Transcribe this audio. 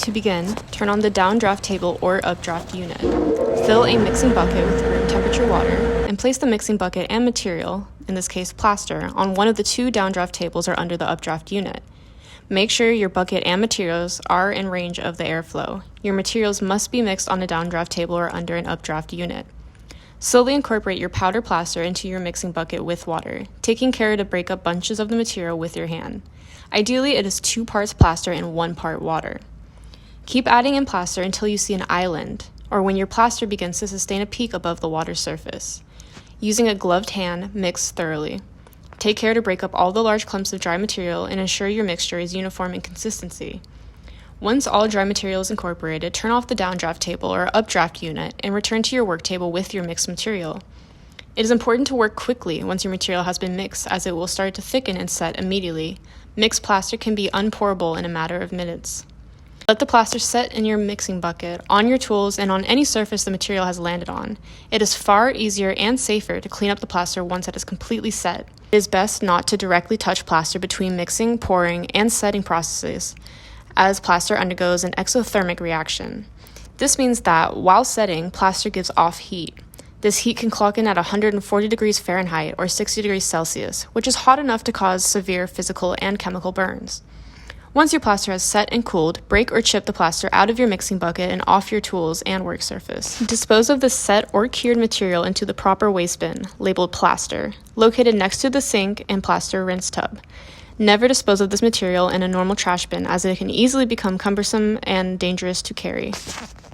To begin, turn on the downdraft table or updraft unit. Fill a mixing bucket with room temperature water and place the mixing bucket and material, in this case plaster, on one of the two downdraft tables or under the updraft unit. Make sure your bucket and materials are in range of the airflow. Your materials must be mixed on a downdraft table or under an updraft unit. Slowly incorporate your powder plaster into your mixing bucket with water, taking care to break up bunches of the material with your hand. Ideally, it is 2 parts plaster and 1 part water. Keep adding in plaster until you see an island, or when your plaster begins to sustain a peak above the water surface. Using a gloved hand, mix thoroughly. Take care to break up all the large clumps of dry material and ensure your mixture is uniform in consistency. Once all dry material is incorporated, turn off the downdraft table or updraft unit and return to your work table with your mixed material. It is important to work quickly once your material has been mixed, as it will start to thicken and set immediately. Mixed plaster can be unpourable in a matter of minutes. Let the plaster set in your mixing bucket, on your tools, and on any surface the material has landed on. It is far easier and safer to clean up the plaster once it is completely set. It is best not to directly touch plaster between mixing, pouring, and setting processes, as plaster undergoes an exothermic reaction. This means that, while setting, plaster gives off heat. This heat can clock in at 140 degrees Fahrenheit or 60 degrees Celsius, which is hot enough to cause severe physical and chemical burns. Once your plaster has set and cooled, break or chip the plaster out of your mixing bucket and off your tools and work surface. Dispose of the set or cured material into the proper waste bin, labeled plaster, located next to the sink and plaster rinse tub. Never dispose of this material in a normal trash bin, as it can easily become cumbersome and dangerous to carry.